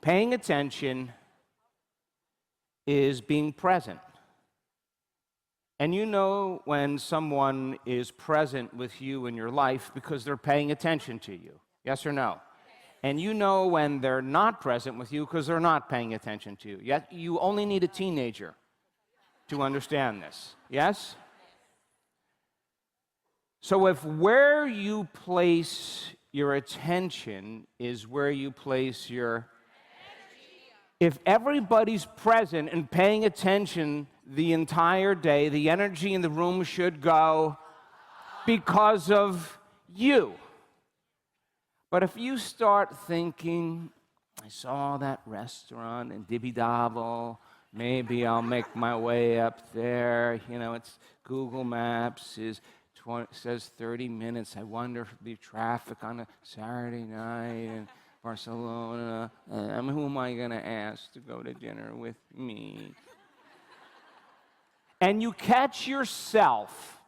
Paying attention is being present. And you know when someone is present with you in your life because they're paying attention to you. Yes or no? And you know when they're not present with you because they're not paying attention to you. Yet you only need a teenager to understand this. Yes? So if where you place your attention is where you place your energy. If everybody's present and paying attention the entire day, the energy in the room should go because of you. But if you start thinking, I saw that restaurant in Dibby-Dabble, maybe I'll make my way up there. You know, it's Google Maps says 30 minutes. I wonder if there'll be traffic on a Saturday night in Barcelona. Who am I going to ask to go to dinner with me? And you catch yourself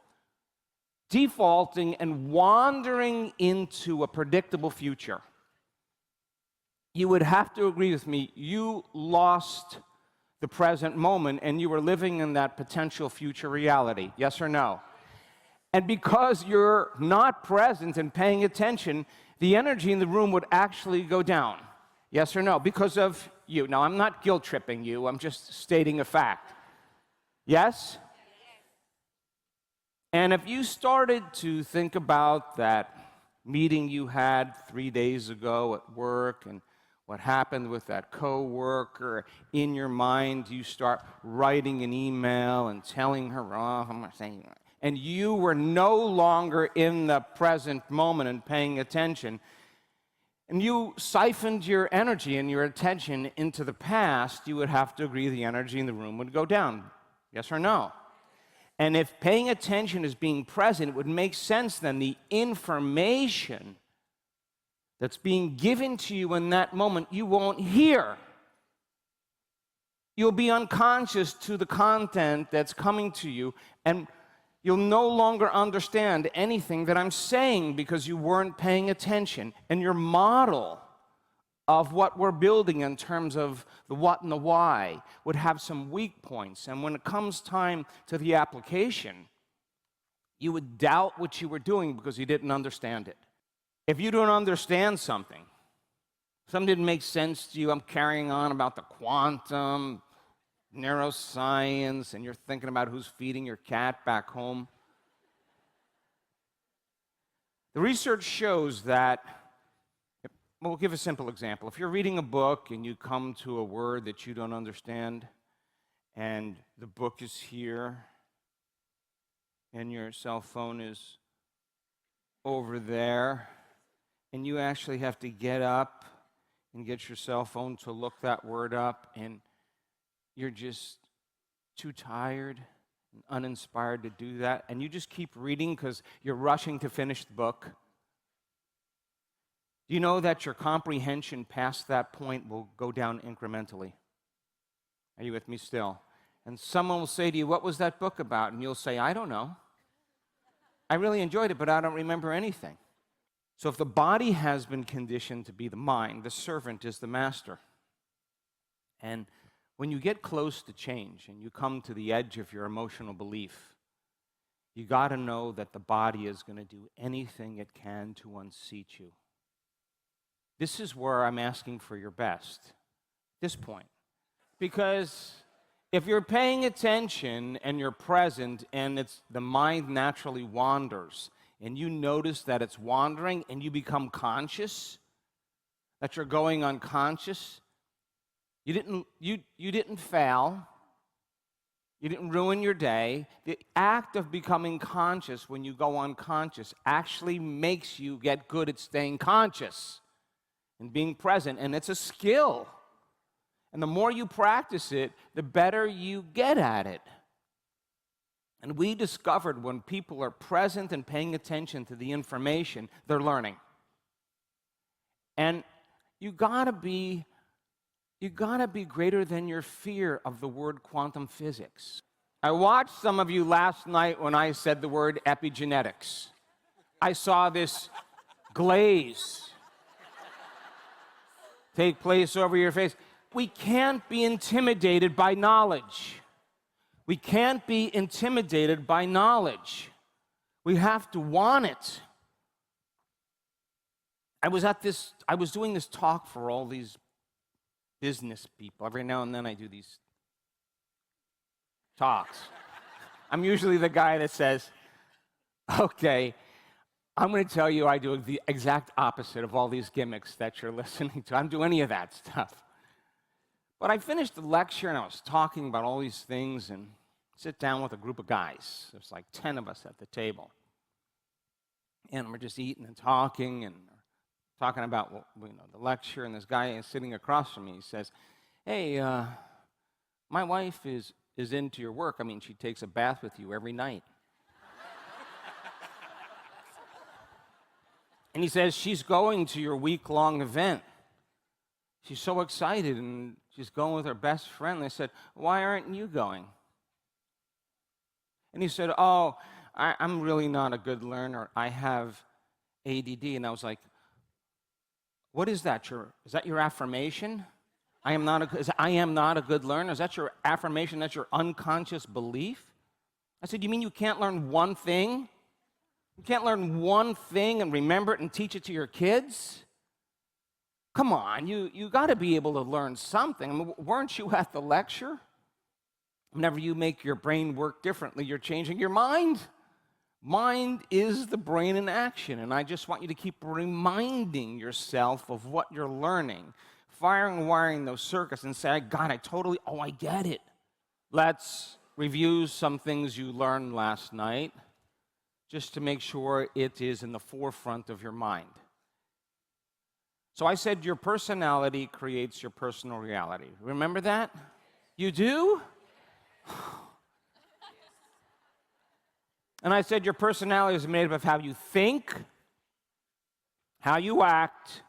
defaulting and wandering into a predictable future. You would have to agree with me, you lost the present moment and you were living in that potential future reality. Yes or no? And because you're not present and paying attention, the energy in the room would actually go down. Yes or no? Because of you. Now, I'm not guilt-tripping you. I'm just stating a fact. Yes? And if you started to think about that meeting you had 3 days ago at work and what happened with that coworker, in your mind you start writing an email and telling her off, I'm not saying that, and you were no longer in the present moment and paying attention, and you siphoned your energy and your attention into the past, you would have to agree the energy in the room would go down. Yes or no? And if paying attention is being present, it would make sense then the information that's being given to you in that moment, you won't hear. You'll be unconscious to the content that's coming to you, and you'll no longer understand anything that I'm saying because you weren't paying attention. And your model of what we're building in terms of the what and the why would have some weak points. And when it comes time to the application, you would doubt what you were doing because you didn't understand it. If you don't understand something didn't make sense to you, I'm carrying on about the quantum, neuroscience, and you're thinking about who's feeding your cat back home. The research shows that, we'll give a simple example. If you're reading a book and you come to a word that you don't understand, and the book is here, and your cell phone is over there, and you actually have to get up and get your cell phone to look that word up, and you're just too tired and uninspired to do that, and you just keep reading because you're rushing to finish the book. Do you know that your comprehension past that point will go down incrementally? Are you with me still? And someone will say to you, what was that book about? And you'll say, I don't know. I really enjoyed it, but I don't remember anything. So if the body has been conditioned to be the mind, the servant is the master. And when you get close to change and you come to the edge of your emotional belief, you got to know that the body is going to do anything it can to unseat you. This is where I'm asking for your best, at this point. Because if you're paying attention and you're present and the mind naturally wanders, and you notice that it's wandering and you become conscious, that you're going unconscious, you didn't fail, you didn't ruin your day. The act of becoming conscious when you go unconscious actually makes you get good at staying conscious and being present, and it's a skill. And the more you practice it, the better you get at it. And we discovered when people are present and paying attention to the information, they're learning. And you gotta be greater than your fear of the word quantum physics. I watched some of you last night when I said the word epigenetics. I saw this glaze take place over your face. We can't be intimidated by knowledge. We can't be intimidated by knowledge. We have to want it. I was doing this talk for all these business people. Every now and then I do these talks. I'm usually the guy that says, okay, I'm going to tell you I do the exact opposite of all these gimmicks that you're listening to. I don't do any of that stuff. But I finished the lecture and I was talking about all these things and sit down with a group of guys. There's like 10 of us at the table. And we're just eating and talking about the lecture, and this guy is sitting across from me. He says, hey, my wife is into your work. I mean, she takes a bath with you every night. And he says, she's going to your week-long event. She's so excited, and she's going with her best friend. They said, why aren't you going? And he said, oh, I'm really not a good learner. I have ADD. And I was like, what is that? Is that your affirmation? I am not a good learner. Is that your affirmation? That's your unconscious belief? I said, you mean you can't learn one thing? You can't learn one thing and remember it and teach it to your kids? Come on, you got to be able to learn something. I mean, weren't you at the lecture? Whenever you make your brain work differently, you're changing your mind. Mind is the brain in action, and I just want you to keep reminding yourself of what you're learning, firing and wiring those circuits and say, God, I get it. Let's review some things you learned last night just to make sure it is in the forefront of your mind. So I said your personality creates your personal reality. Remember that? You do? And I said your personality is made up of how you think, how you act,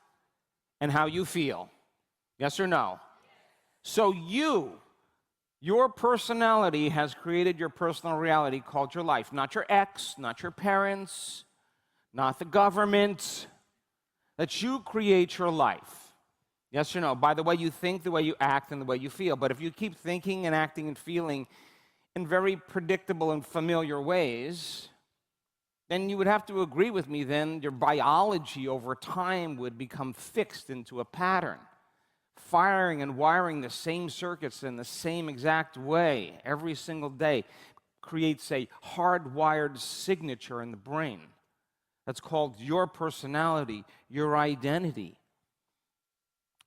and how you feel. Yes or no? So your personality has created your personal reality called your life. Not your ex, not your parents, not the government. That you create your life. Yes or no? By the way you think, the way you act, and the way you feel. But if you keep thinking and acting and feeling in very predictable and familiar ways, then you would have to agree with me then your biology over time would become fixed into a pattern. Firing and wiring the same circuits in the same exact way every single day creates a hardwired signature in the brain. That's called your personality, your identity.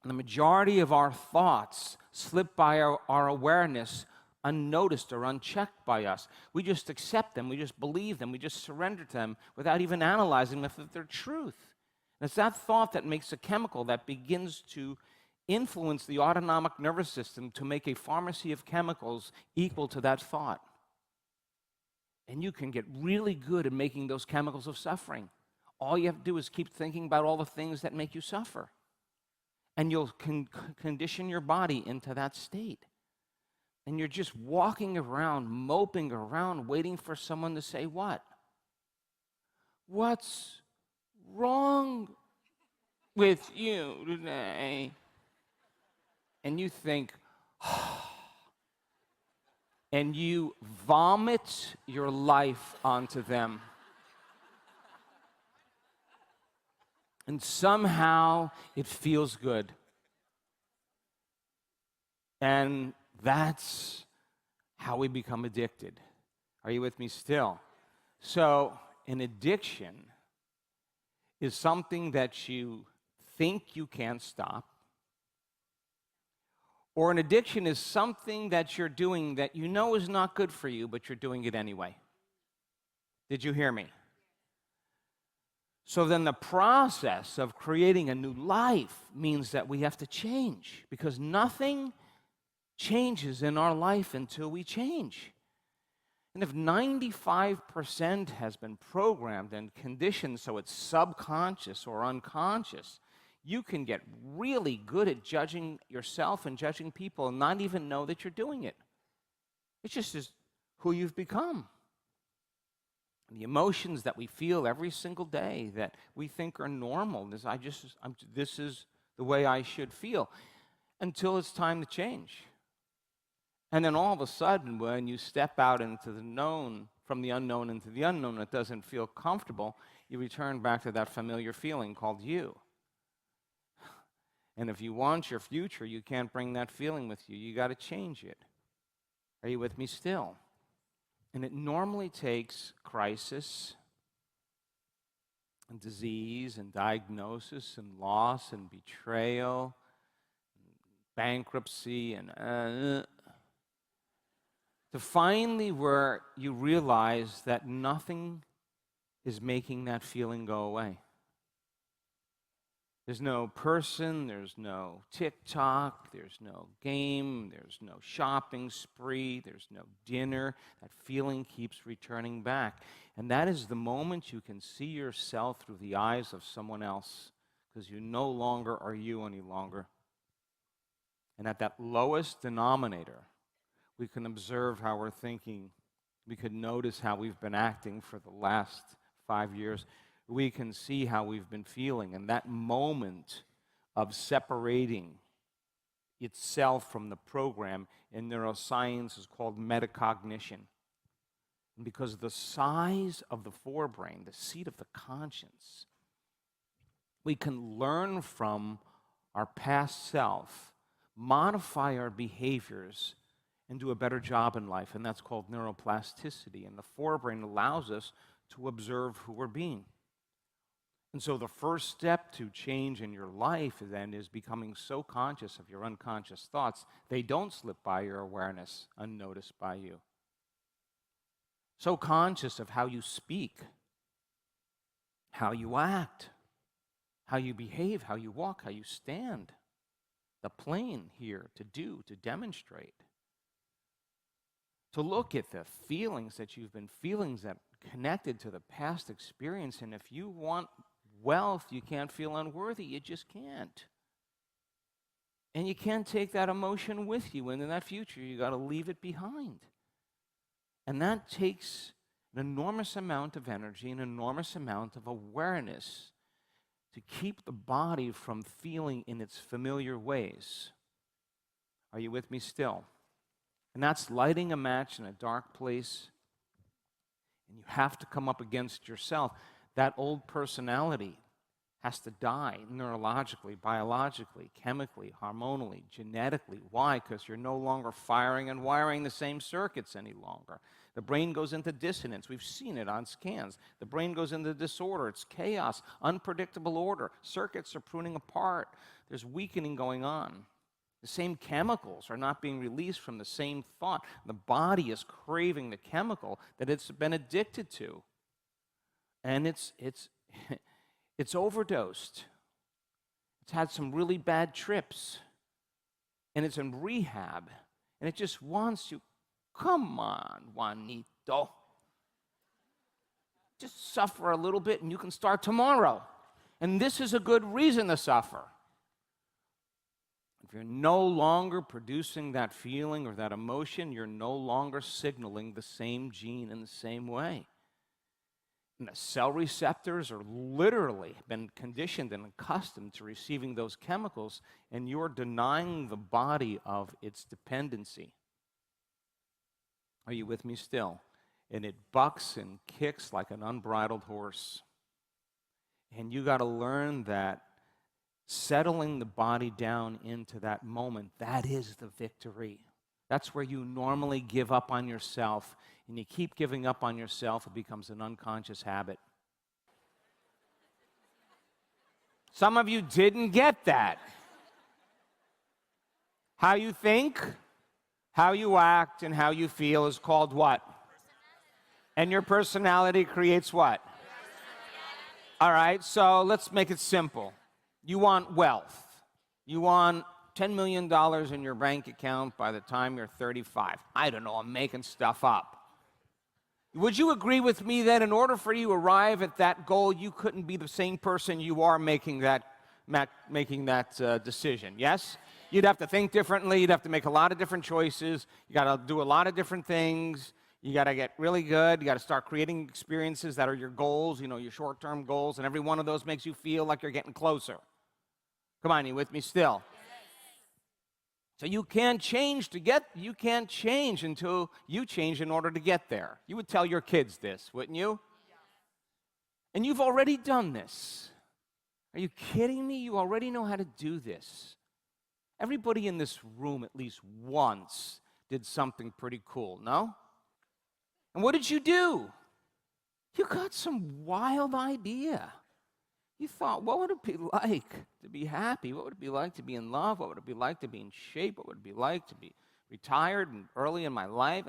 And the majority of our thoughts slip by our awareness unnoticed or unchecked by us. We just accept them, we just believe them, we just surrender to them without even analyzing them if they're truth. And it's that thought that makes a chemical that begins to influence the autonomic nervous system to make a pharmacy of chemicals equal to that thought. And you can get really good at making those chemicals of suffering. All you have to do is keep thinking about all the things that make you suffer. And you'll condition your body into that state. And you're just walking around, moping around, waiting for someone to say what? What's wrong with you today? And you think, and you vomit your life onto them. And somehow it feels good. And that's how we become addicted. Are you with me still? So an addiction is something that you think you can't stop. Or an addiction is something that you're doing that you know is not good for you, but you're doing it anyway. Did you hear me? So then the process of creating a new life means that we have to change, because nothing changes in our life until we change. And if 95% has been programmed and conditioned so it's subconscious or unconscious, you can get really good at judging yourself and judging people and not even know that you're doing it. It's just who you've become. The emotions that we feel every single day that we think are normal, this the way I should feel, until it's time to change. And then all of a sudden, when you step out into the known, from the unknown into the unknown, it doesn't feel comfortable, you return back to that familiar feeling called you. And if you want your future, you can't bring that feeling with you. You got to change it. Are you with me still? And it normally takes crisis and disease and diagnosis and loss and betrayal, and bankruptcy and to finally where you realize that nothing is making that feeling go away. There's no person, there's no TikTok, there's no game, there's no shopping spree, there's no dinner. That feeling keeps returning back. And that is the moment you can see yourself through the eyes of someone else, because you no longer are you any longer. And at that lowest denominator, we can observe how we're thinking. We can notice how we've been acting for the last 5 years. We can see how we've been feeling. And that moment of separating itself from the program in neuroscience is called metacognition. And because the size of the forebrain, the seat of the conscience, we can learn from our past self, modify our behaviors, and do a better job in life. And that's called neuroplasticity. And the forebrain allows us to observe who we're being. And so the first step to change in your life then is becoming so conscious of your unconscious thoughts, they don't slip by your awareness unnoticed by you. So conscious of how you speak, how you act, how you behave, how you walk, how you stand. The plane here to do, to demonstrate. To look at the feelings that you've been feeling that connected to the past experience. And if you want wealth, you can't feel unworthy. You just can't. And you can't take that emotion with you into that future. You got to leave it behind. And that takes an enormous amount of energy, an enormous amount of awareness to keep the body from feeling in its familiar ways. Are you with me still? And that's lighting a match in a dark place. And you have to come up against yourself. That old personality has to die neurologically, biologically, chemically, hormonally, genetically. Why? Because you're no longer firing and wiring the same circuits any longer. The brain goes into dissonance. We've seen it on scans. The brain goes into disorder. It's chaos, unpredictable order. Circuits are pruning apart. There's weakening going on. The same chemicals are not being released from the same thought. The body is craving the chemical that it's been addicted to. And it's overdosed. It's had some really bad trips. And it's in rehab. And it just wants you, come on, Juanito. Just suffer a little bit and you can start tomorrow. And this is a good reason to suffer. If you're no longer producing that feeling or that emotion, you're no longer signaling the same gene in the same way. And the cell receptors are literally been conditioned and accustomed to receiving those chemicals, and you're denying the body of its dependency. Are you with me still? And it bucks and kicks like an unbridled horse. And you got to learn that settling the body down into that moment, that is the victory. That's where you normally give up on yourself. And you keep giving up on yourself, it becomes an unconscious habit. Some of you didn't get that. How you think, how you act, and how you feel is called what? And your personality creates what? All right, so let's make it simple. You want wealth. You want $10 million in your bank account by the time you're 35. I don't know, I'm making stuff up. Would you agree with me that in order for you to arrive at that goal, you couldn't be the same person you are making that decision, yes? You'd have to think differently. You'd have to make a lot of different choices. You got to do a lot of different things. You got to get really good. You got to start creating experiences that are your goals, your short-term goals, and every one of those makes you feel like you're getting closer. Come on, you with me still? So you can't change until you change in order to get there. You would tell your kids this, wouldn't you? And you've already done this. Are you kidding me? You already know how to do this. Everybody in this room at least once did something pretty cool, no? And what did you do? You got some wild idea. You thought, what would it be like to be happy? What would it be like to be in love? What would it be like to be in shape? What would it be like to be retired and early in my life?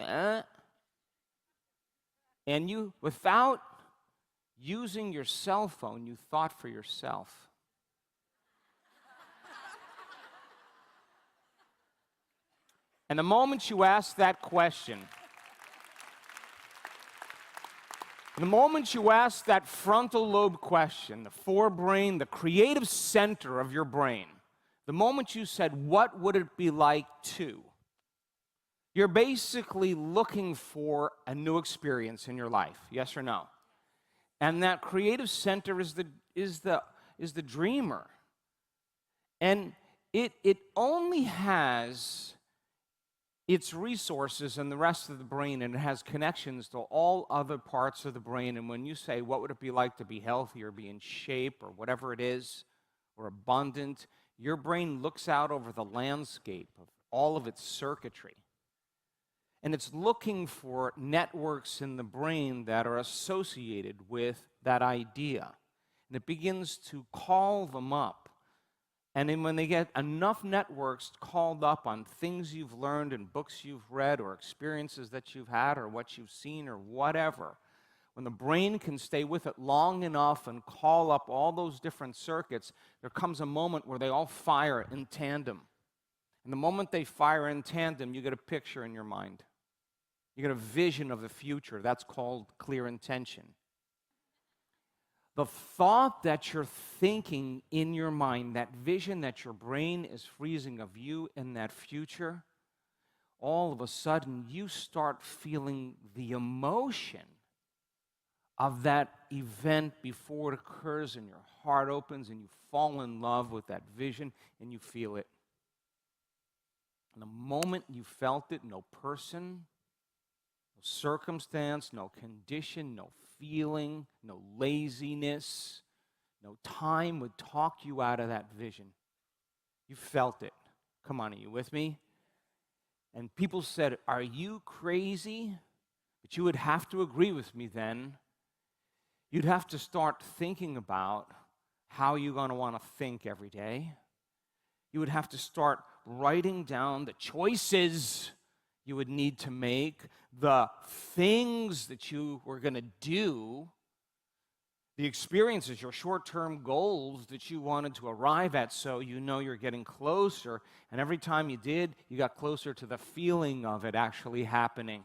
And you, without using your cell phone, you thought for yourself. And the moment you ask that question, the moment you ask that frontal lobe question, the forebrain, the creative center of your brain, the moment you said, what would it be like to? You're basically looking for a new experience in your life, yes or no? And that creative center is the dreamer. And it only has its resources and the rest of the brain, and it has connections to all other parts of the brain. And when you say, what would it be like to be healthy or be in shape or whatever it is, or abundant, your brain looks out over the landscape of all of its circuitry. And it's looking for networks in the brain that are associated with that idea. And it begins to call them up. And then when they get enough networks called up on things you've learned and books you've read or experiences that you've had or what you've seen or whatever, when the brain can stay with it long enough and call up all those different circuits, there comes a moment where they all fire in tandem. And the moment they fire in tandem, you get a picture in your mind. You get a vision of the future. That's called clear intention. The thought that you're thinking in your mind, that vision that your brain is freezing of you in that future, all of a sudden you start feeling the emotion of that event before it occurs, and your heart opens and you fall in love with that vision and you feel it. And the moment you felt it, no person, no circumstance, no condition, no feeling, no laziness, no time would talk you out of that vision. You felt it. Come on, are you with me? And people said, are you crazy? But you would have to agree with me then. You'd have to start thinking about how you're going to want to think every day. You would have to start writing down the choices you would need to make, the things that you were going to do, the experiences, your short-term goals that you wanted to arrive at, so you know you're getting closer. And every time you did, you got closer to the feeling of it actually happening.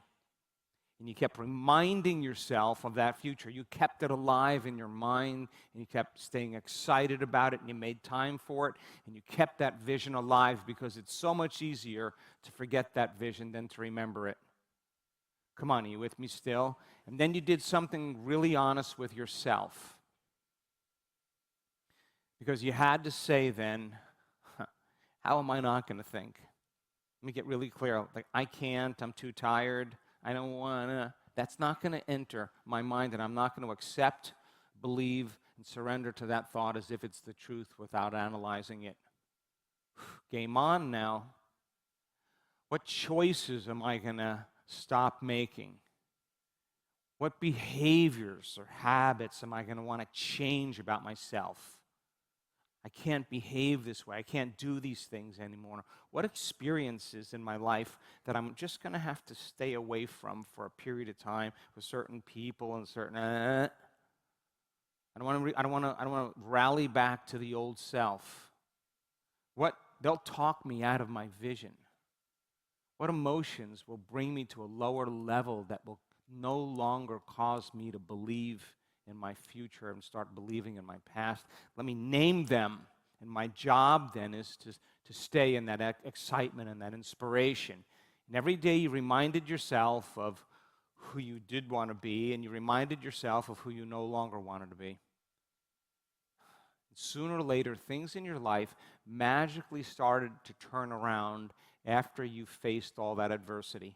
And you kept reminding yourself of that future. You kept it alive in your mind, and you kept staying excited about it, and you made time for it, and you kept that vision alive, because it's so much easier to forget that vision than to remember it. Come on, are you with me still? And then you did something really honest with yourself. Because you had to say then, how am I not going to think? Let me get really clear. Like, I can't, I'm too tired. I don't want to. That's not going to enter my mind, and I'm not going to accept, believe, and surrender to that thought as if it's the truth without analyzing it. Game on now. What choices am I going to stop making? What behaviors or habits am I going to want to change about myself? I can't behave this way. I can't do these things anymore. What experiences in my life that I'm just going to have to stay away from for a period of time with certain people and certain. I don't want to rally back to the old self. They'll talk me out of my vision. What emotions will bring me to a lower level that will no longer cause me to believe in my future and start believing in my past? Let me name them. And my job then is to stay in that excitement and that inspiration. And every day you reminded yourself of who you did want to be, and you reminded yourself of who you no longer wanted to be. Sooner or later, things in your life magically started to turn around after you faced all that adversity.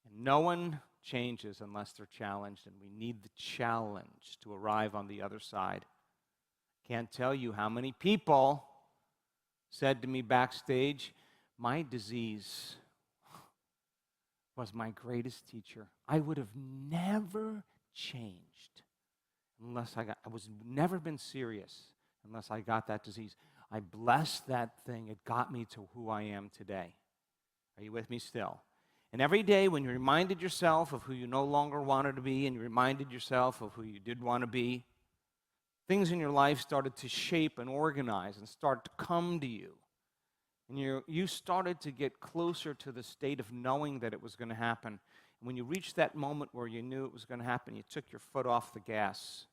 And no one changes unless they're challenged, and we need the challenge to arrive on the other side. Can't tell you how many people said to me backstage, my disease was my greatest teacher. I would have never changed unless I was never been serious unless I got that disease. I blessed that thing. It got me to who I am today. Are you with me still? And every day when you reminded yourself of who you no longer wanted to be and you reminded yourself of who you did want to be, things in your life started to shape and organize and start to come to you. And you started to get closer to the state of knowing that it was going to happen. And when you reached that moment where you knew it was going to happen, you took your foot off the gas.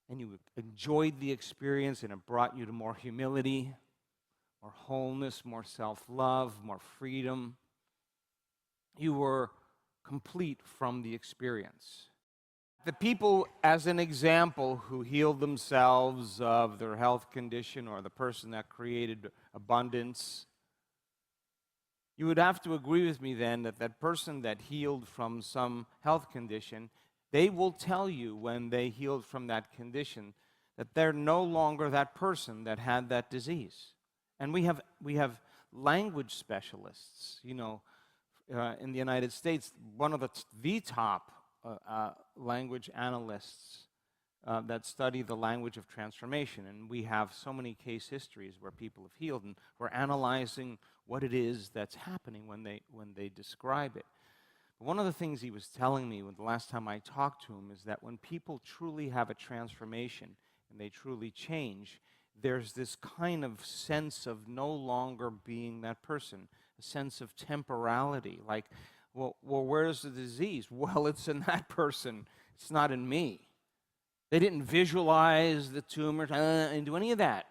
And you enjoyed the experience, and it brought you to more humility, more wholeness, more self-love, more freedom. You were complete from the experience. The people, as an example, who healed themselves of their health condition, or the person that created abundance, you would have to agree with me then that that person that healed from some health condition, they will tell you when they healed from that condition that they're no longer that person that had that disease. And we have language specialists, in the United States, one of the top language analysts that study the language of transformation. And we have so many case histories where people have healed, and we're analyzing what it is that's happening when they describe it. But one of the things he was telling me the last time I talked to him is that when people truly have a transformation and they truly change, there's this kind of sense of no longer being that person, a sense of temporality, like, well, where's the disease? Well, it's in that person. It's not in me. They didn't visualize the tumor and do any of that.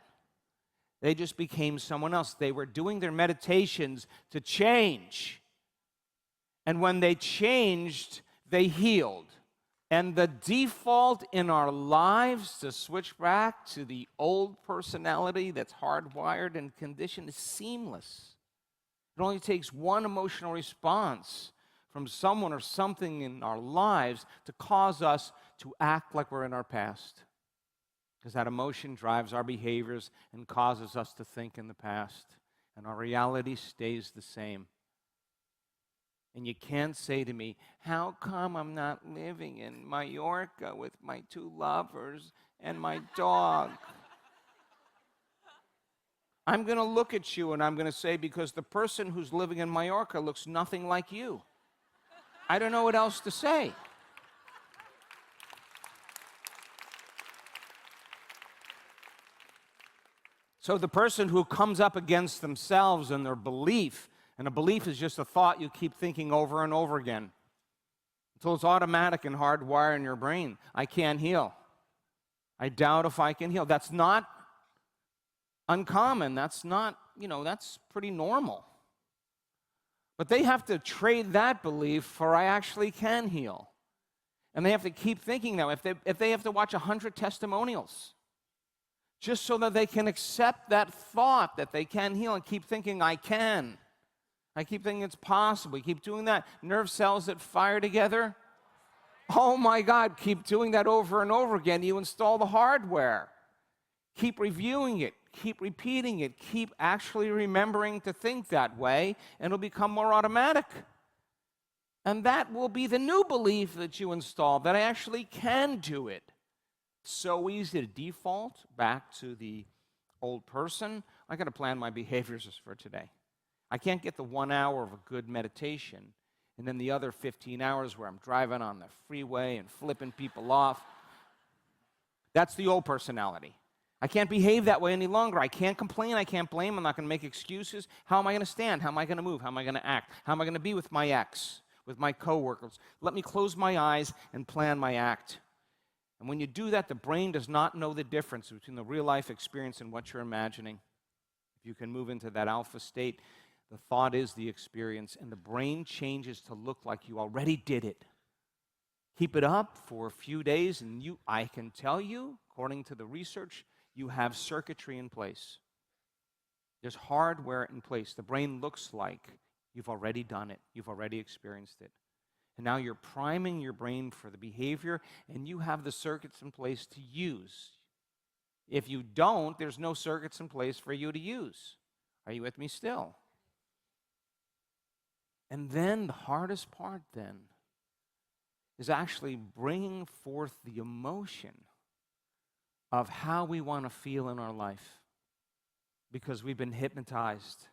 They just became someone else. They were doing their meditations to change. And when they changed, they healed. And the default in our lives to switch back to the old personality that's hardwired and conditioned is seamless. It only takes one emotional response from someone or something in our lives to cause us to act like we're in our past. Because that emotion drives our behaviors and causes us to think in the past. And our reality stays the same. And you can't say to me, how come I'm not living in Mallorca with my two lovers and my dog? I'm going to look at you and I'm going to say, because the person who's living in Mallorca looks nothing like you. I don't know what else to say. So the person who comes up against themselves and their belief, and a belief is just a thought you keep thinking over and over again until it's automatic and hardwired in your brain. I can't heal. I doubt if I can heal. That's not uncommon. That's not, that's pretty normal. But they have to trade that belief for I actually can heal. And they have to keep thinking that. If they have to watch 100 testimonials just so that they can accept that thought that they can heal and keep thinking I can. I keep thinking it's possible. You keep doing that. Nerve cells that fire together. Oh my God, keep doing that over and over again. You install the hardware. Keep reviewing it. Keep repeating it. Keep actually remembering to think that way, and it'll become more automatic. And that will be the new belief that you install, that I actually can do it. So easy to default back to the old person. I got to plan my behaviors for today. I can't get the 1 hour of a good meditation and then the other 15 hours where I'm driving on the freeway and flipping people off. That's the old personality. I can't behave that way any longer. I can't complain. I can't blame. I'm not going to make excuses. How am I going to stand? How am I going to move? How am I going to act? How am I going to be with my ex, with my coworkers? Let me close my eyes and plan my act. And when you do that, the brain does not know the difference between the real life experience and what you're imagining. If you can move into that alpha state, the thought is the experience, and the brain changes to look like you already did it. Keep it up for a few days, and I can tell you, according to the research, you have circuitry in place. There's hardware in place. The brain looks like you've already done it. You've already experienced it. And now you're priming your brain for the behavior, and you have the circuits in place to use. If you don't, there's no circuits in place for you to use. Are you with me still? And then the hardest part then is actually bringing forth the emotion of how we want to feel in our life, because we've been hypnotized.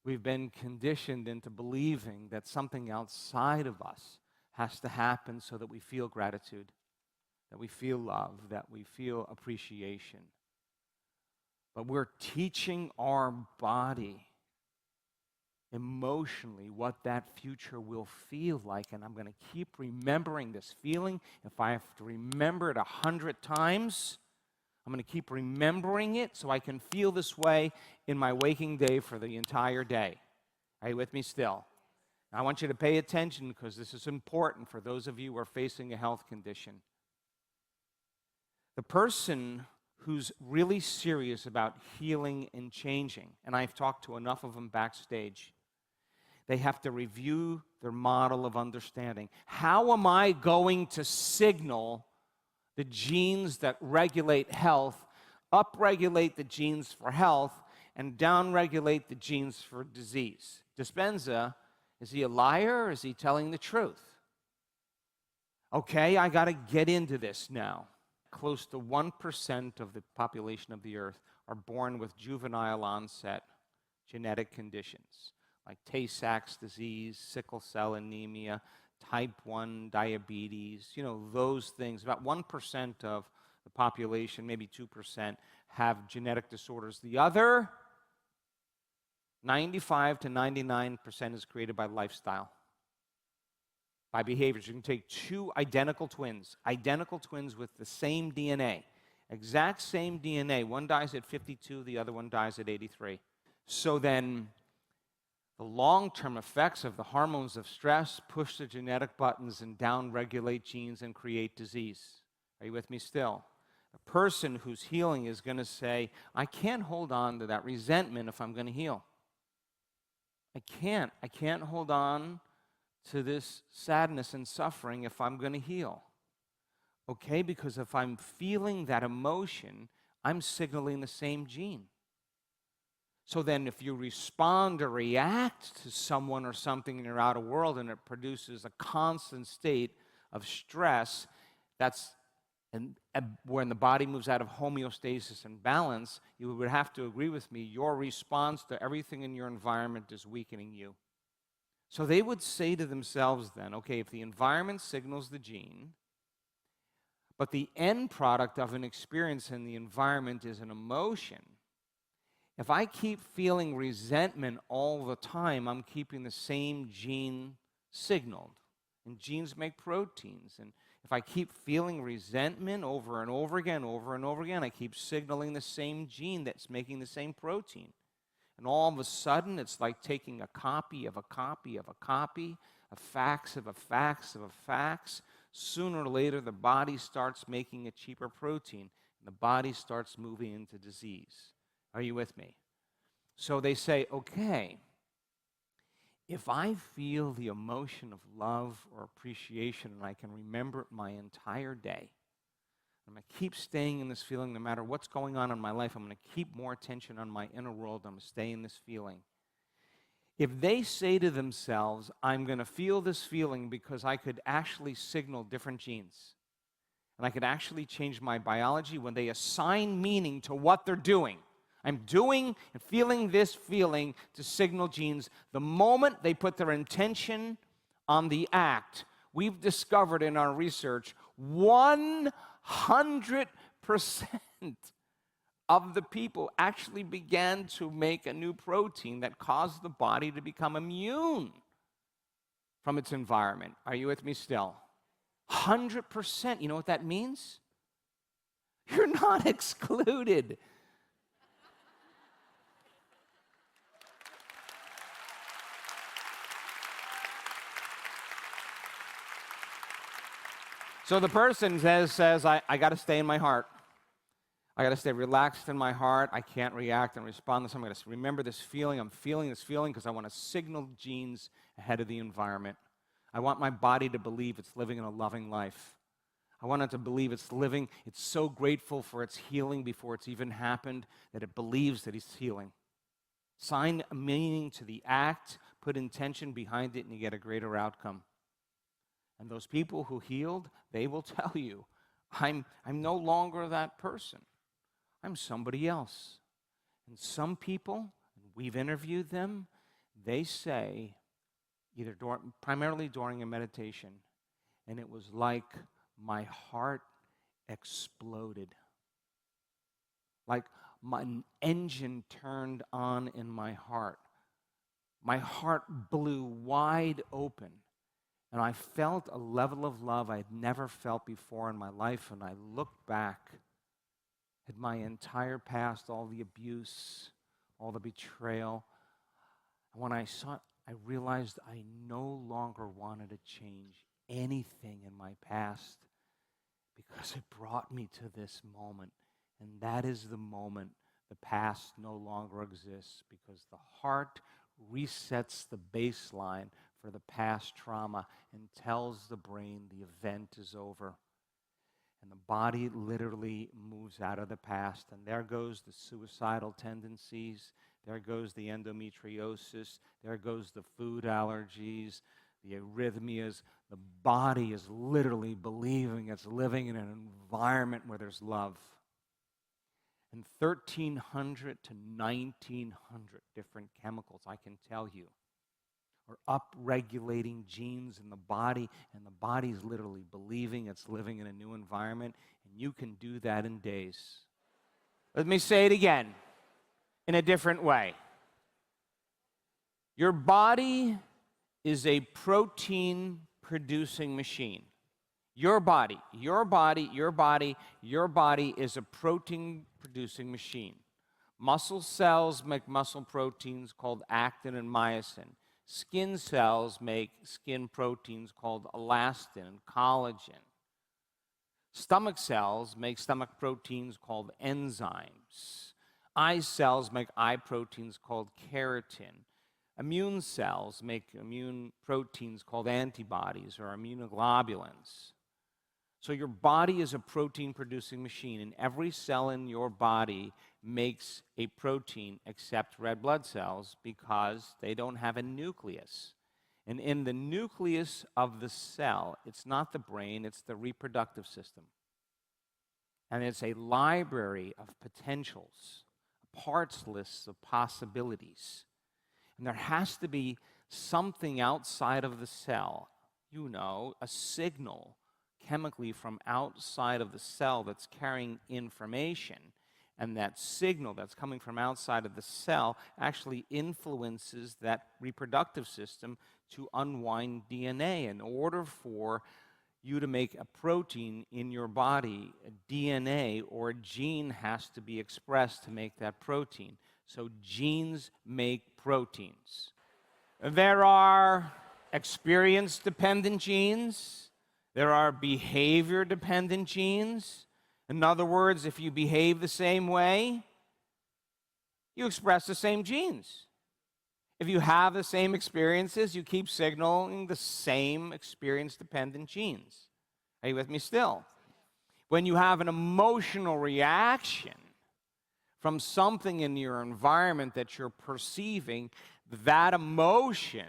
We've been conditioned into believing that something outside of us has to happen so that we feel gratitude, that we feel love, that we feel appreciation. But we're teaching our body emotionally what that future will feel like, and I'm going to keep remembering this feeling. If I have to remember it 100 times, I'm going to keep remembering it so I can feel this way in my waking day for the entire day. Are you with me still? Now, I want you to pay attention, because this is important for those of you who are facing a health condition. The person who's really serious about healing and changing, and I've talked to enough of them backstage, they have to review their model of understanding. How am I going to signal the genes that regulate health, upregulate the genes for health, and downregulate the genes for disease? Dispenza, is he a liar, or is he telling the truth? Okay, I got to get into this now. Close to 1% of the population of the earth are born with juvenile onset genetic conditions, like Tay-Sachs disease, sickle cell anemia, type 1 diabetes, those things. About 1% of the population, maybe 2%, have genetic disorders. The other 95 to 99% is created by lifestyle, by behaviors. You can take two identical twins with the same DNA, exact same DNA. One dies at 52, the other one dies at 83. So then the long-term effects of the hormones of stress push the genetic buttons and downregulate genes and create disease. Are you with me still? A person who's healing is going to say, I can't hold on to that resentment if I'm going to heal. I can't hold on to this sadness and suffering if I'm going to heal. Okay, because if I'm feeling that emotion, I'm signaling the same gene. So then if you respond or react to someone or something in your outer world and it produces a constant state of stress, and when the body moves out of homeostasis and balance, you would have to agree with me, your response to everything in your environment is weakening you. So they would say to themselves then, okay, if the environment signals the gene, but the end product of an experience in the environment is an emotion, if I keep feeling resentment all the time, I'm keeping the same gene signaled. And genes make proteins. And if I keep feeling resentment over and over again, I keep signaling the same gene that's making the same protein. And all of a sudden, it's like taking a copy of a copy of a copy, a fax of a fax of a fax. Sooner or later, the body starts making a cheaper protein, and the body starts moving into disease. Are you with me? So they say, okay, if I feel the emotion of love or appreciation and I can remember it my entire day, I'm going to keep staying in this feeling no matter what's going on in my life. I'm going to keep more attention on my inner world. I'm going to stay in this feeling. If they say to themselves, I'm going to feel this feeling because I could actually signal different genes, and I could actually change my biology when they assign meaning to what they're doing. I'm doing and feeling this feeling to signal genes. The moment they put their intention on the act, we've discovered in our research 100% of the people actually began to make a new protein that caused the body to become immune from its environment. Are you with me still? 100%. You know what that means? You're not excluded. So the person says I got to stay in my heart. I got to stay relaxed in my heart. I can't react and respond to something. I'm going to remember this feeling. I'm feeling this feeling because I want to signal genes ahead of the environment. I want my body to believe it's living in a loving life. I want it to believe it's living. It's so grateful for its healing before it's even happened that it believes that it's healing. Assign a meaning to the act, put intention behind it, and you get a greater outcome. And those people who healed, they will tell you, I'm no longer that person. I'm somebody else. And some people, we've interviewed them, they say, primarily during a meditation, and it was like my heart exploded. Like an engine turned on in my heart. My heart blew wide open. And I felt a level of love I'd never felt before in my life, and I looked back at my entire past, all the abuse, all the betrayal. And when I saw it, I realized I no longer wanted to change anything in my past because it brought me to this moment. And that is the moment the past no longer exists, because the heart resets the baseline for the past trauma and tells the brain the event is over. And the body literally moves out of the past. And there goes the suicidal tendencies. There goes the endometriosis. There goes the food allergies, the arrhythmias. The body is literally believing it's living in an environment where there's love. And 1,300 to 1,900 different chemicals, I can tell you, are upregulating genes in the body, and the body's literally believing it's living in a new environment, and you can do that in days. Let me say it again in a different way. Your body is a protein-producing machine. Your body is a protein-producing machine. Muscle cells make muscle proteins called actin and myosin. Skin cells make skin proteins called elastin and collagen. Stomach cells make stomach proteins called enzymes. Eye cells make eye proteins called keratin. Immune cells make immune proteins called antibodies or immunoglobulins. So your body is a protein-producing machine, and every cell in your body makes a protein except red blood cells because they don't have a nucleus. And in the nucleus of the cell, it's not the brain, it's the reproductive system. And it's a library of potentials, a parts list of possibilities. And there has to be something outside of the cell, a signal chemically from outside of the cell that's carrying information, and that signal that's coming from outside of the cell actually influences that reproductive system to unwind DNA. In order for you to make a protein in your body, a DNA or a gene has to be expressed to make that protein. So genes make proteins. There are experience-dependent genes. There are behavior-dependent genes. In other words, if you behave the same way, you express the same genes. If you have the same experiences, you keep signaling the same experience-dependent genes. Are you with me still? When you have an emotional reaction from something in your environment that you're perceiving, that emotion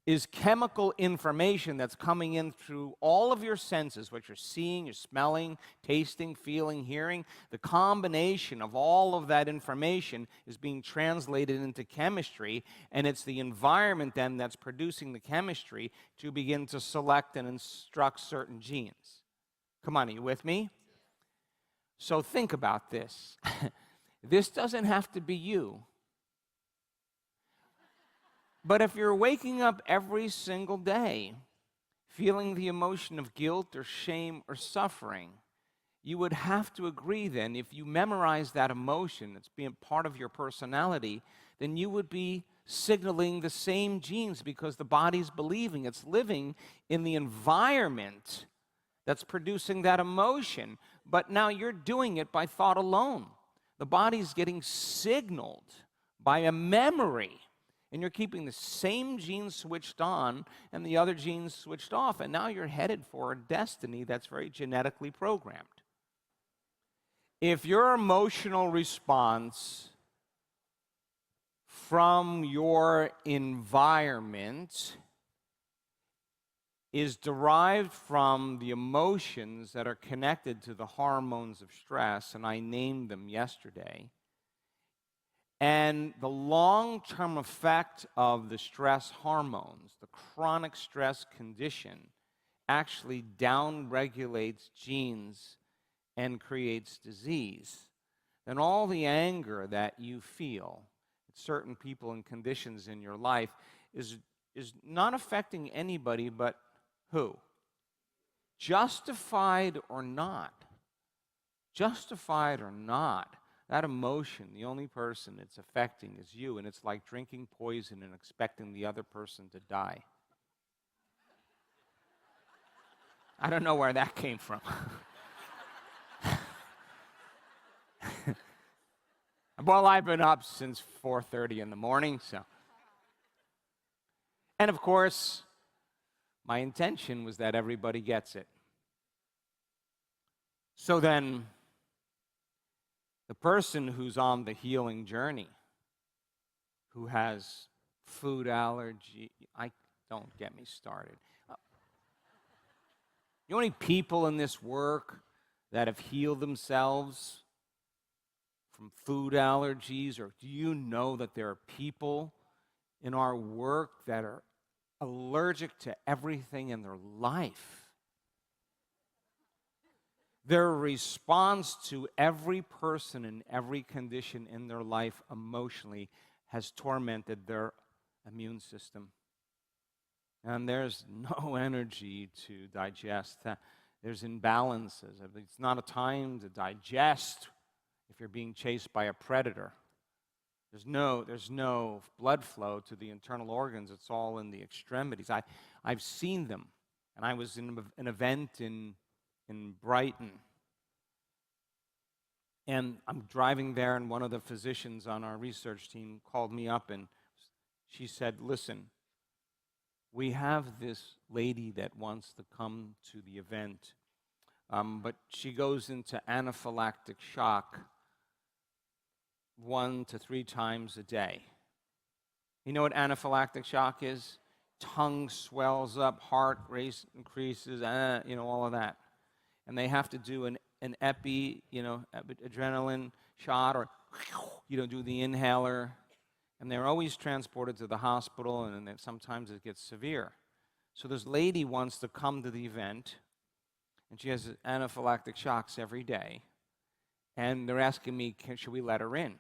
is chemical information that's coming in through all of your senses, what you're seeing, you're smelling, tasting, feeling, hearing. The combination of all of that information is being translated into chemistry, and it's the environment then that's producing the chemistry to begin to select and instruct certain genes. Come on, are you with me? So think about this. This doesn't have to be you. But if you're waking up every single day feeling the emotion of guilt or shame or suffering, you would have to agree then, if you memorize that emotion, it's being part of your personality, then you would be signaling the same genes because the body's believing it's living in the environment that's producing that emotion, but now you're doing it by thought alone. The body's getting signaled by a memory, and you're keeping the same genes switched on and the other genes switched off, and now you're headed for a destiny that's very genetically programmed. If your emotional response from your environment is derived from the emotions that are connected to the hormones of stress, and I named them yesterday, and the long-term effect of the stress hormones, the chronic stress condition, actually downregulates genes and creates disease, then all the anger that you feel at certain people and conditions in your life is not affecting anybody but who? Justified or not, that emotion, the only person it's affecting is you, and it's like drinking poison and expecting the other person to die. I don't know where that came from. Well, I've been up since 4:30 in the morning, so. And of course, my intention was that everybody gets it. So then, the person who's on the healing journey, who has food allergy, don't get me started. You know how many people in this work that have healed themselves from food allergies? Or do you know that there are people in our work that are allergic to everything in their life? Their response to every person and every condition in their life emotionally has tormented their immune system. And there's no energy to digest. There's imbalances. It's not a time to digest if you're being chased by a predator. There's no blood flow to the internal organs. It's all in the extremities. I've seen them. And I was in an event in Brighton. And I'm driving there, and one of the physicians on our research team called me up, and she said, listen, we have this lady that wants to come to the event, but she goes into anaphylactic shock 1 to 3 times a day. You know what anaphylactic shock is? Tongue swells up, heart rate increases, all of that. And they have to do an epi, adrenaline shot, or, do the inhaler. And they're always transported to the hospital, and then sometimes it gets severe. So this lady wants to come to the event, and she has anaphylactic shocks every day. And they're asking me, should we let her in?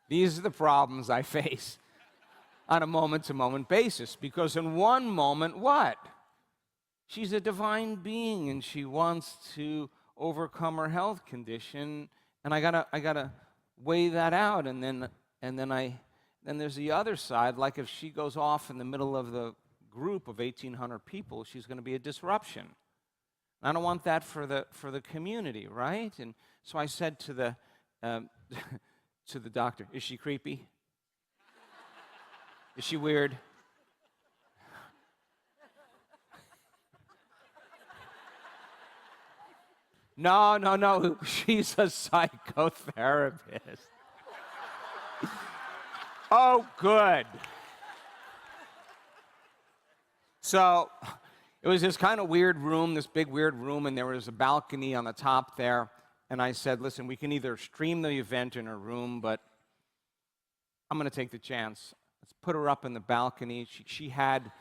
These are the problems I face on a moment-to-moment basis, because in one moment, what? She's a divine being, and she wants to overcome her health condition, and I gotta weigh that out, and then there's the other side. Like if she goes off in the middle of the group of 1,800 people, she's going to be a disruption. I don't want that for the community, right? And so I said to the to the doctor, is she creepy? Is she weird? No, she's a psychotherapist. Oh, good. So it was this kind of weird room, this big weird room, and there was a balcony on the top there. And I said, listen, we can either stream the event in her room, but I'm going to take the chance. Let's put her up in the balcony. She had,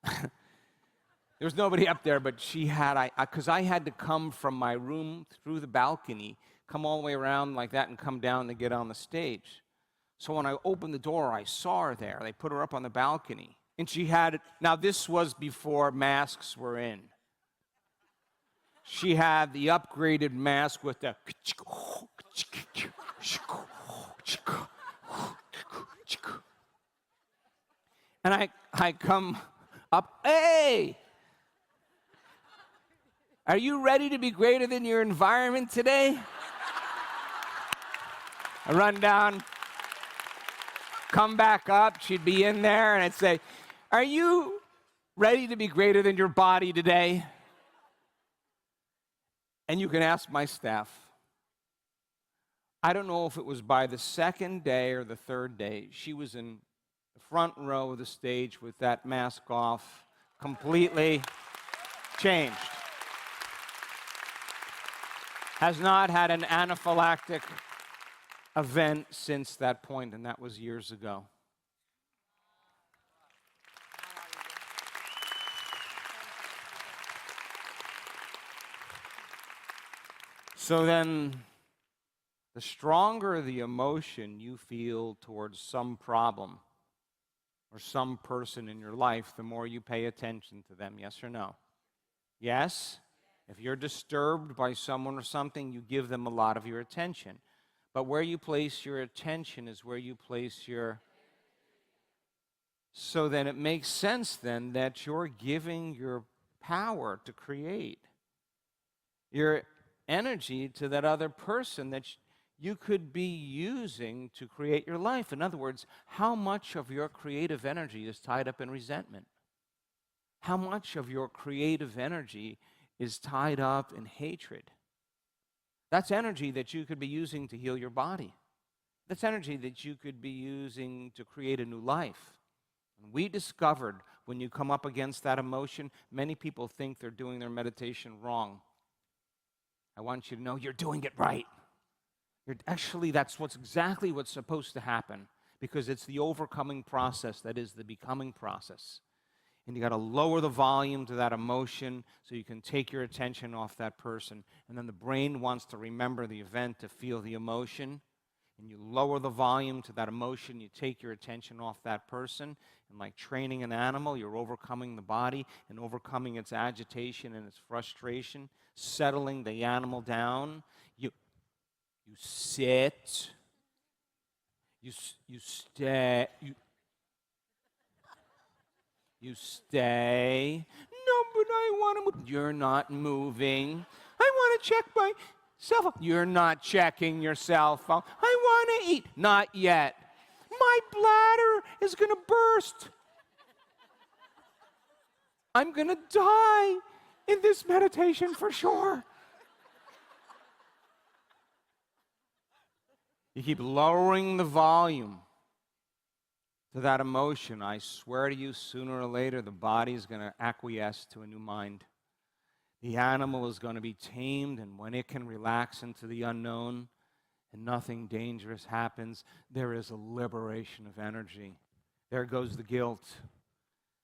there was nobody up there, but she had, because I had to come from my room through the balcony, come all the way around like that and come down to get on the stage. So when I opened the door, I saw her there. They put her up on the balcony. And she had, now this was before masks were in. She had the upgraded mask with the, and I come up. Hey! Are you ready to be greater than your environment today? I run down, come back up. She'd be in there, and I'd say, are you ready to be greater than your body today? And you can ask my staff. I don't know if it was by the second day or the third day, she was in the front row of the stage with that mask off, completely changed. Has not had an anaphylactic event since that point, and that was years ago. So then, the stronger the emotion you feel towards some problem or some person in your life, the more you pay attention to them, yes or no? Yes? If you're disturbed by someone or something, you give them a lot of your attention. But where you place your attention is where you place your... So then it makes sense then that you're giving your power to create, your energy to that other person that you could be using to create your life. In other words, how much of your creative energy is tied up in resentment? How much of your creative energy is tied up in hatred? That's energy that you could be using to heal your body. That's energy that you could be using to create a new life. And we discovered when you come up against that emotion, many people think they're doing their meditation wrong. I want you to know you're doing it right. That's exactly what's supposed to happen, because it's the overcoming process that is the becoming process. And you got to lower the volume to that emotion so you can take your attention off that person. And then the brain wants to remember the event to feel the emotion. And you lower the volume to that emotion, you take your attention off that person. And like training an animal, you're overcoming the body and overcoming its agitation and its frustration, settling the animal down. You sit, you stay, you stay. No, but I want to move. You're not moving. I want to check my cell phone. You're not checking your cell phone. I want to eat. Not yet. My bladder is going to burst. I'm going to die in this meditation for sure. You keep lowering the volume to that emotion. I swear to you, sooner or later, the body is going to acquiesce to a new mind. The animal is going to be tamed, and when it can relax into the unknown and nothing dangerous happens, there is a liberation of energy. There goes the guilt,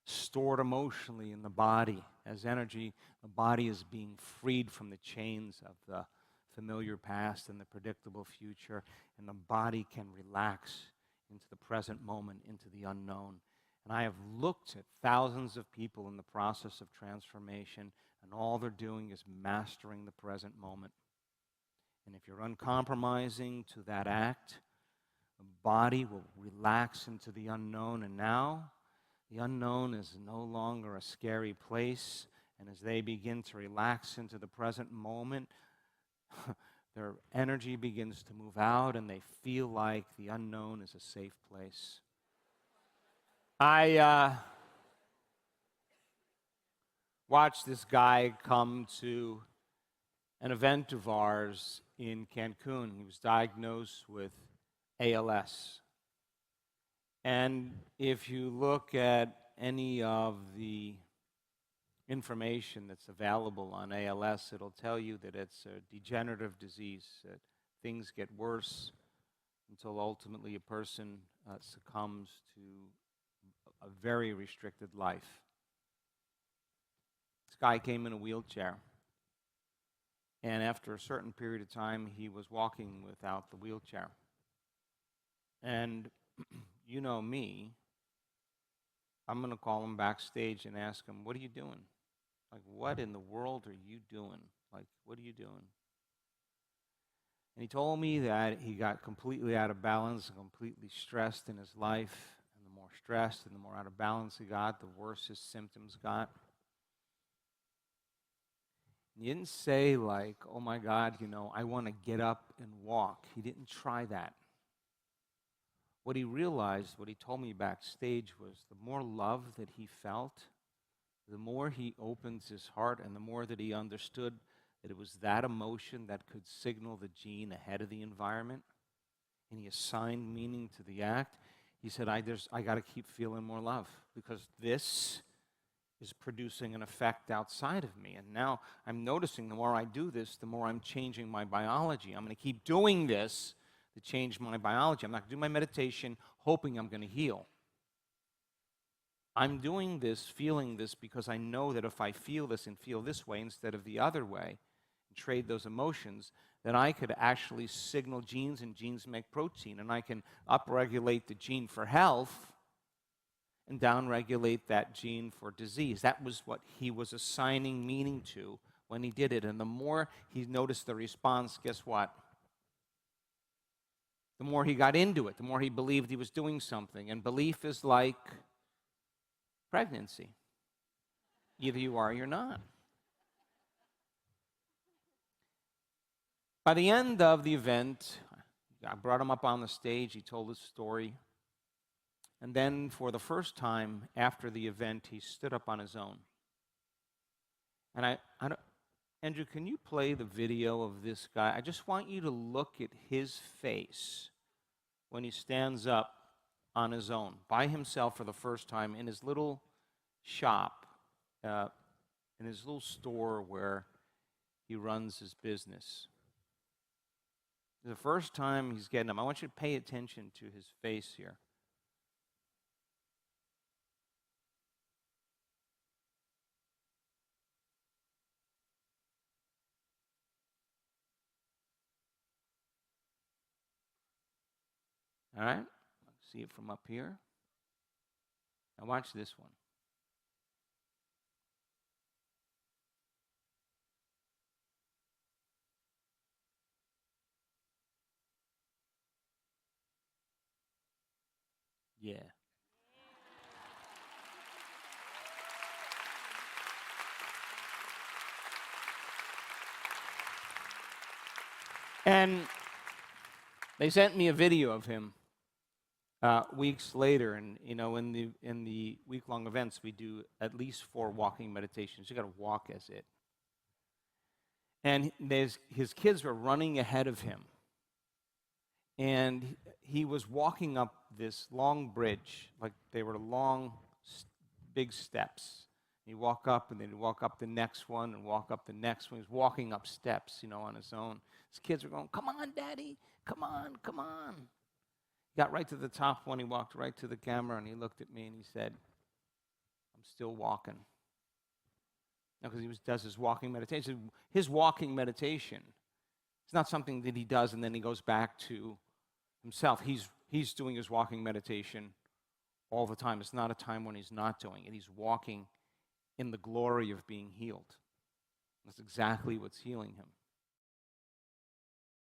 stored emotionally in the body. As energy, the body is being freed from the chains of the familiar past and the predictable future, and the body can relax into the present moment, into the unknown. And I have looked at thousands of people in the process of transformation, and all they're doing is mastering the present moment. And if you're uncompromising to that act, the body will relax into the unknown, and now the unknown is no longer a scary place, and as they begin to relax into the present moment, their energy begins to move out, and they feel like the unknown is a safe place. I watched this guy come to an event of ours in Cancun. He was diagnosed with ALS. And if you look at any of the information that's available on ALS, it'll tell you that it's a degenerative disease, that things get worse until ultimately a person succumbs to a very restricted life. This guy came in a wheelchair, and after a certain period of time, he was walking without the wheelchair. And you know me, I'm going to call him backstage and ask him, what are you doing? Like, what in the world are you doing? Like, what are you doing? And he told me that he got completely out of balance and completely stressed in his life. And the more more stressed, and the more out of balance he got, the worse his symptoms got. And he didn't say like, oh my God, I want to get up and walk. He didn't try that. What he realized, what he told me backstage, was the more love that he felt, the more he opens his heart, and the more that he understood that it was that emotion that could signal the gene ahead of the environment, and he assigned meaning to the act. He said, I got to keep feeling more love, because this is producing an effect outside of me. And now I'm noticing the more I do this, the more I'm changing my biology. I'm going to keep doing this to change my biology. I'm not going to do my meditation hoping I'm going to heal. I'm doing this, feeling this, because I know that if I feel this and feel this way instead of the other way, and trade those emotions, then I could actually signal genes, and genes make protein, and I can upregulate the gene for health and downregulate that gene for disease. That was what he was assigning meaning to when he did it. And the more he noticed the response, guess what? The more he got into it, the more he believed he was doing something. And belief is like pregnancy. Either you are or you're not. By the end of the event, I brought him up on the stage. He told his story. And then for the first time after the event, he stood up on his own. And I don't, Andrew, can you play the video of this guy? I just want you to look at his face when he stands up on his own, by himself for the first time in his little shop, in his little store where he runs his business. The first time he's getting up. I want you to pay attention to his face here. All right? See it from up here. Now watch this one. Yeah. And they sent me a video of him weeks later, and in the week-long events, we do at least 4 walking meditations. You got to walk as it. And his kids were running ahead of him, and he was walking up this long bridge, like they were long, big steps. He'd walk up, and then he'd walk up the next one, and walk up the next one. He was walking up steps, on his own. His kids were going, "Come on, Daddy, come on, come on." He got right to the top one. He walked right to the camera, and he looked at me, and he said, "I'm still walking." Now, because he does his walking meditation. His walking meditation is not something that he does, and then he goes back to himself. He's doing his walking meditation all the time. It's not a time when he's not doing it. He's walking in the glory of being healed. That's exactly what's healing him.